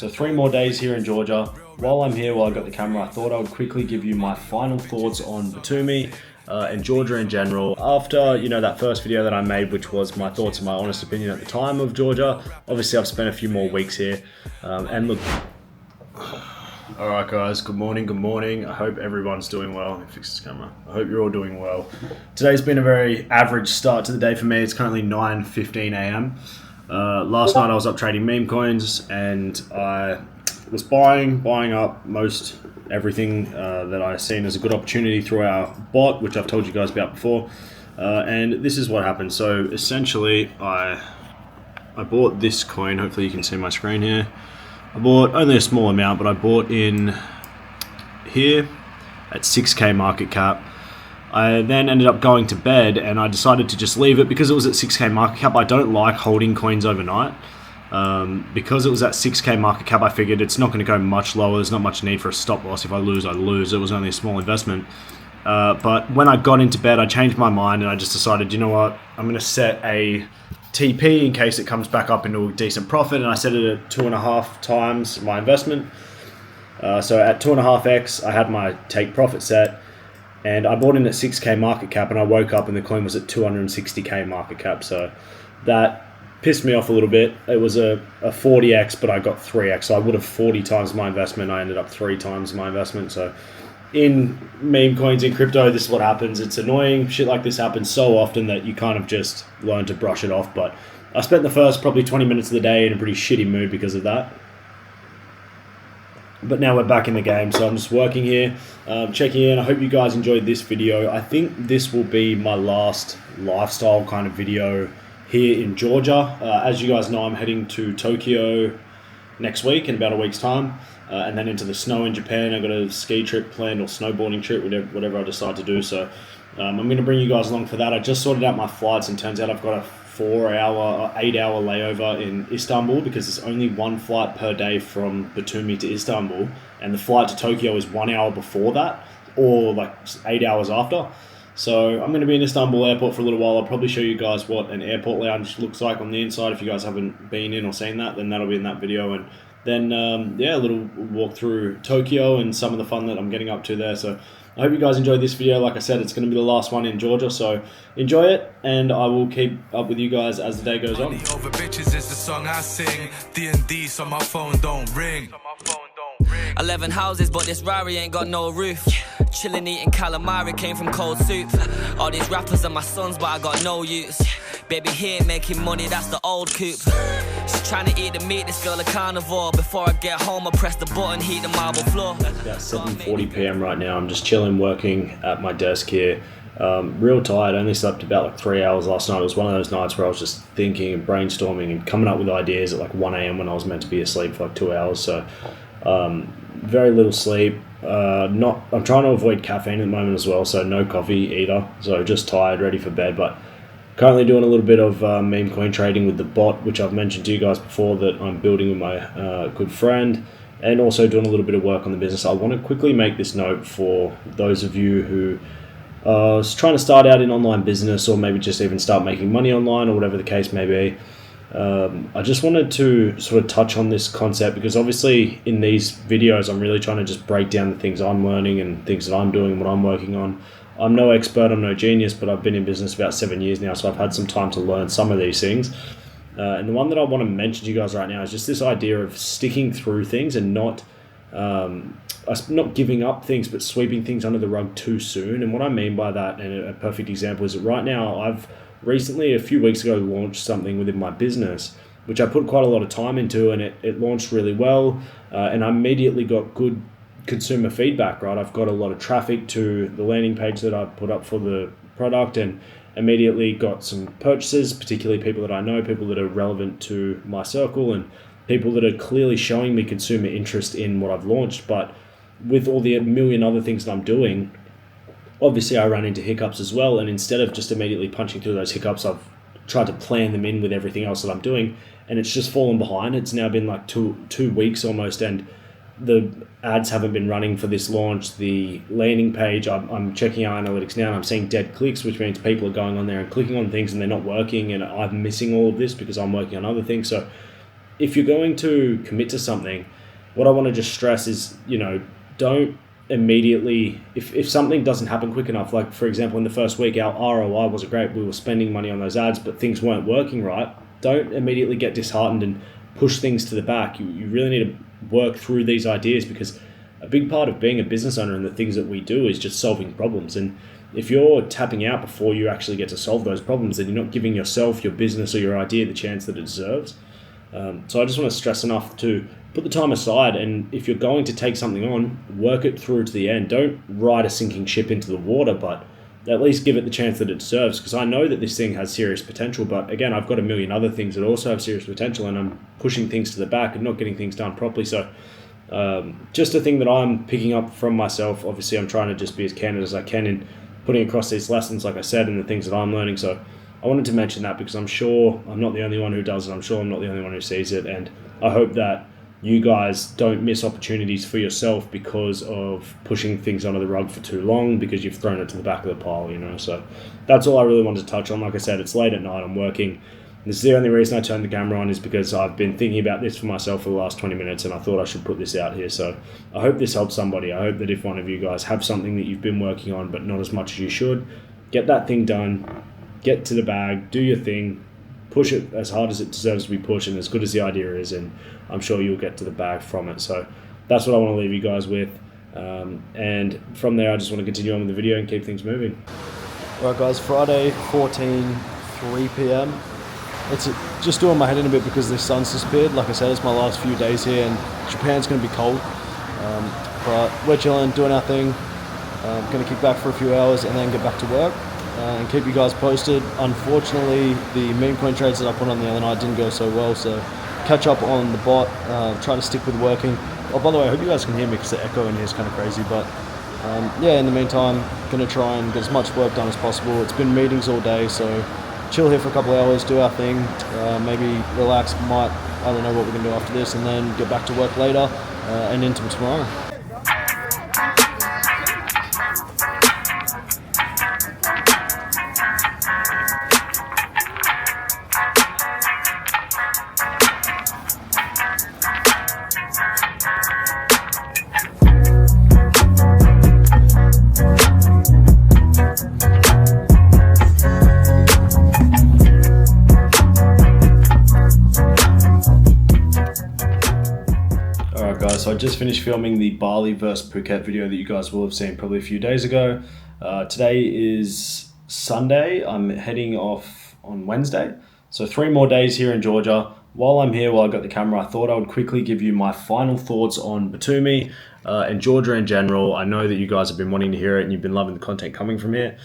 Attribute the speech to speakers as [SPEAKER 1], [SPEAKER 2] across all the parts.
[SPEAKER 1] So 3 more days here in Georgia. While I'm here, while I got the camera, I thought I would quickly give you my final thoughts on Batumi and Georgia in general. After, that first video that I made, which was my thoughts and my honest opinion at the time of Georgia, obviously I've spent a few more weeks here. And look, alright guys, good morning. I hope everyone's doing well. Let me fix this camera. I hope you're all doing well. Today's been a very average start to the day for me. It's currently 9:15 a.m. Last night I was up trading meme coins and I was buying up most everything that I seen as a good opportunity through our bot, which I've told you guys about before. And this is what happened. So essentially I bought this coin. Hopefully you can see my screen here. I bought only a small amount, but I bought in here at 6k market cap. I then ended up going to bed and I decided to just leave it because it was at 6k market cap. I don't like holding coins overnight. Because it was at 6k market cap, I figured it's not going to go much lower. There's not much need for a stop loss. If I lose, I lose. It was only a small investment. But when I got into bed, I changed my mind and I just decided, you know what, I'm going to set a TP in case it comes back up into a decent profit, and I set it at 2.5 times my investment. So at 2.5x, I had my take profit set, and I bought in at 6k market cap, and I woke up and the coin was at 260k market cap. So that pissed me off a little bit. It was a 40x, but I got 3x. So I would have 40 times my investment. I ended up 3 times my investment. So in meme coins, in crypto, this is what happens. It's annoying. Shit like this happens so often that you kind of just learn to brush it off. But I spent the first probably 20 minutes of the day in a pretty shitty mood because of that. But now we're back in the game, so I'm just working here, checking in. I hope you guys enjoyed this video. I think this will be my last lifestyle kind of video here in Georgia. As you guys know, I'm heading to Tokyo next week in about a week's time. And then into the snow in Japan. I've got a ski trip planned or snowboarding trip, whatever I decide to do. So I'm going to bring you guys along for that. I just sorted out my flights and turns out I've got a 8-hour layover in Istanbul because there's only one flight per day from Batumi to Istanbul. And the flight to Tokyo is 1 hour before that or like 8 hours after. So I'm going to be in Istanbul airport for a little while. I'll probably show you guys what an airport lounge looks like on the inside. If you guys haven't been in or seen that, then that'll be in that video. And then, a little walk through Tokyo and some of the fun that I'm getting up to there. So I hope you guys enjoyed this video. Like I said, it's going to be the last one in Georgia. So enjoy it, and I will keep up with you guys as the day goes on.
[SPEAKER 2] Over bitches is the song I sing. D&D so my phone don't ring. 11 houses, but this Rari ain't got no roof. Chillin' eating calamari, came from cold soup. All these rappers are my sons, but I got no use. Baby here making money, that's the old coupe. She's trying to eat the meat, this girl a carnivore. Before I get home, I press the button, heat the marble floor.
[SPEAKER 1] It's about 7:40 p.m. right now. I'm just chilling, working at my desk here. Real tired. I only slept about like 3 hours last night. It was one of those nights where I was just thinking and brainstorming and coming up with ideas at like 1 a.m. when I was meant to be asleep for like 2 hours. So very little sleep. I'm trying to avoid caffeine at the moment as well, so no coffee either. So just tired, ready for bed. But currently doing a little bit of meme coin trading with the bot, which I've mentioned to you guys before that I'm building with my good friend, and also doing a little bit of work on the business. I want to quickly make this note for those of you who are trying to start out in online business, or maybe just even start making money online, or whatever the case may be. I just wanted to sort of touch on this concept because obviously in these videos I'm really trying to just break down the things I'm learning and things that I'm doing and what I'm working on. I'm no expert, I'm no genius, but I've been in business about 7 years now, so I've had some time to learn some of these things. And the one that I want to mention to you guys right now is just this idea of sticking through things and not giving up things, but sweeping things under the rug too soon. And what I mean by that, and a perfect example, is that right now I've recently, a few weeks ago, launched something within my business, which I put quite a lot of time into, and it launched really well, and I immediately got good consumer feedback, right? I've got a lot of traffic to the landing page that I put up for the product, and immediately got some purchases, particularly people that I know, people that are relevant to my circle, and people that are clearly showing me consumer interest in what I've launched. But with all the million other things that I'm doing, obviously I run into hiccups as well, and instead of just immediately punching through those hiccups, I've tried to plan them in with everything else that I'm doing, and it's just fallen behind. It's now been like two weeks almost, and the ads haven't been running for this launch. The landing page, I'm checking our analytics now, and I'm seeing dead clicks, which means people are going on there and clicking on things and they're not working, and I'm missing all of this because I'm working on other things. So if you're going to commit to something, what I want to just stress is, don't immediately, if something doesn't happen quick enough, like for example, in the first week, our ROI wasn't great. We were spending money on those ads, but things weren't working right. Don't immediately get disheartened and push things to the back. You really need to work through these ideas, because a big part of being a business owner and the things that we do is just solving problems. And if you're tapping out before you actually get to solve those problems, then you're not giving yourself, your business, or your idea the chance that it deserves. So I just want to stress enough to put the time aside, and if you're going to take something on, work it through to the end. Don't ride a sinking ship into the water, but at least give it the chance that it deserves, because I know that this thing has serious potential, but again, I've got a million other things that also have serious potential, and I'm pushing things to the back and not getting things done properly. So just a thing that I'm picking up from myself. Obviously, I'm trying to just be as candid as I can in putting across these lessons, like I said, and the things that I'm learning. So I wanted to mention that because I'm sure I'm not the only one who does it. I'm sure I'm not the only one who sees it, and I hope that you guys don't miss opportunities for yourself because of pushing things under the rug for too long, because you've thrown it to the back of the pile, So that's all I really wanted to touch on. Like I said, it's late at night, I'm working. This is the only reason I turned the camera on, is because I've been thinking about this for myself for the last 20 minutes, and I thought I should put this out here. So I hope this helps somebody. I hope that if one of you guys have something that you've been working on but not as much as you should, get that thing done, get to the bag, do your thing, push it as hard as it deserves to be pushed and as good as the idea is, and I'm sure you'll get to the bag from it. So that's what I want to leave you guys with. And from there, I just want to continue on with the video and keep things moving.
[SPEAKER 3] Alright guys, Friday 3 p.m. It's just doing my head in a bit because the sun's disappeared. Like I said, it's my last few days here, and Japan's going to be cold. But we're chilling, doing our thing. Going to kick back for a few hours and then get back to work. And keep you guys posted. Unfortunately, the meme coin trades that I put on the other night didn't go so well, so catch up on the bot, try to stick with working. Oh, by the way, I hope you guys can hear me because the echo in here is kind of crazy, but yeah, in the meantime, going to try and get as much work done as possible. It's been meetings all day, so chill here for a couple of hours, do our thing, maybe relax, I don't know what we're going to do after this, and then get back to work later and into tomorrow.
[SPEAKER 1] So I just finished filming the Bali versus Phuket video that you guys will have seen probably a few days ago. Today is Sunday. I'm heading off on Wednesday. So 3 more days here in Georgia. While I'm here, while I got the camera, I thought I would quickly give you my final thoughts on Batumi and Georgia in general. I know that you guys have been wanting to hear it and you've been loving the content coming from here.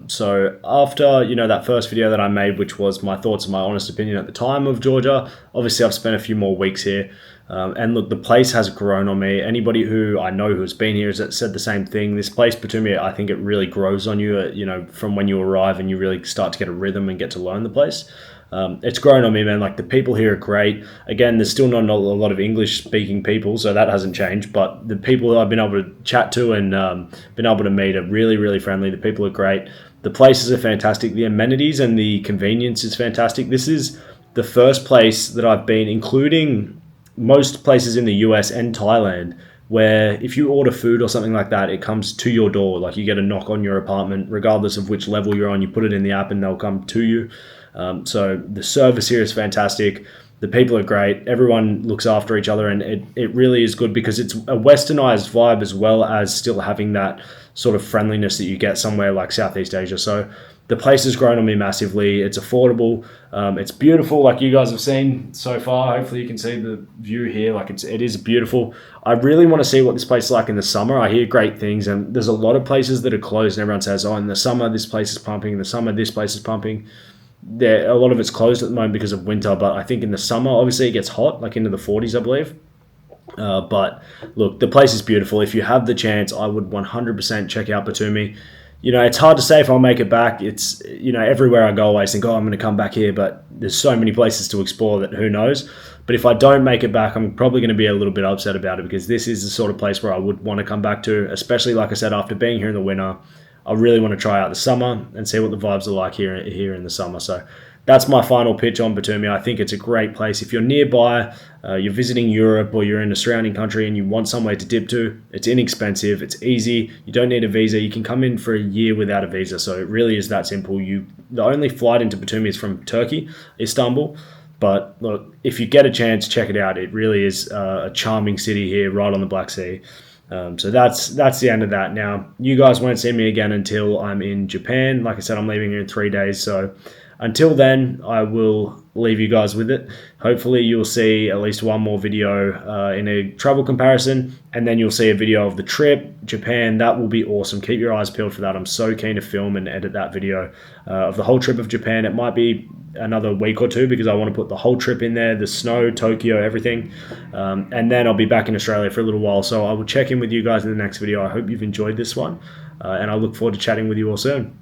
[SPEAKER 1] So after, that first video that I made, which was my thoughts and my honest opinion at the time of Georgia, obviously I've spent a few more weeks here. And look, the place has grown on me. Anybody who I know who's been here has said the same thing. This place, Batumi, I think it really grows on you, from when you arrive and you really start to get a rhythm and get to learn the place. It's grown on me, man. Like, the people here are great. Again, there's still not a lot of English-speaking people, so that hasn't changed. But the people that I've been able to chat to and been able to meet are really, really friendly. The people are great. The places are fantastic. The amenities and the convenience is fantastic. This is the first place that I've been, including most places in the US and Thailand, where if you order food or something like that, it comes to your door. Like, you get a knock on your apartment, regardless of which level you're on. You put it in the app and they'll come to you. So the service here is fantastic. The people are great. Everyone looks after each other, and it really is good because it's a westernized vibe as well as still having that sort of friendliness that you get somewhere like Southeast Asia. So the place has grown on me massively. It's affordable. It's beautiful, like you guys have seen so far. Hopefully you can see the view here. Like, it is beautiful. I really want to see what this place is like in the summer. I hear great things, and there's a lot of places that are closed, and everyone says, oh, in the summer this place is pumping. In the summer this place is pumping. A lot of it's closed at the moment because of winter, but I think in the summer, obviously it gets hot, like into the 40s, I believe. But look, the place is beautiful. If you have the chance, I would 100% check out Batumi. It's hard to say if I'll make it back. It's, everywhere I go, I always think, I'm going to come back here, but there's so many places to explore that who knows. But if I don't make it back, I'm probably going to be a little bit upset about it, because this is the sort of place where I would want to come back to, especially, like I said, after being here in the winter. I really want to try out the summer and see what the vibes are like here in the summer. So that's my final pitch on Batumi. I think it's a great place. If you're nearby, you're visiting Europe, or you're in a surrounding country and you want somewhere to dip to, it's inexpensive, it's easy, you don't need a visa, you can come in for a year without a visa. So it really is that simple. The only flight into Batumi is from Turkey, Istanbul. But look, if you get a chance, check it out. It really is a charming city here, right on the Black Sea. So that's the end of that. Now, you guys won't see me again until I'm in Japan. Like I said, I'm leaving here in 3 days. So until then, I will leave you guys with it. Hopefully, you'll see at least one more video in a travel comparison, and then you'll see a video of the trip, Japan. That will be awesome. Keep your eyes peeled for that. I'm so keen to film and edit that video of the whole trip of Japan. It might be another week or two because I want to put the whole trip in there, the snow, Tokyo, everything. And then I'll be back in Australia for a little while. So I will check in with you guys in the next video. I hope you've enjoyed this one, and I look forward to chatting with you all soon.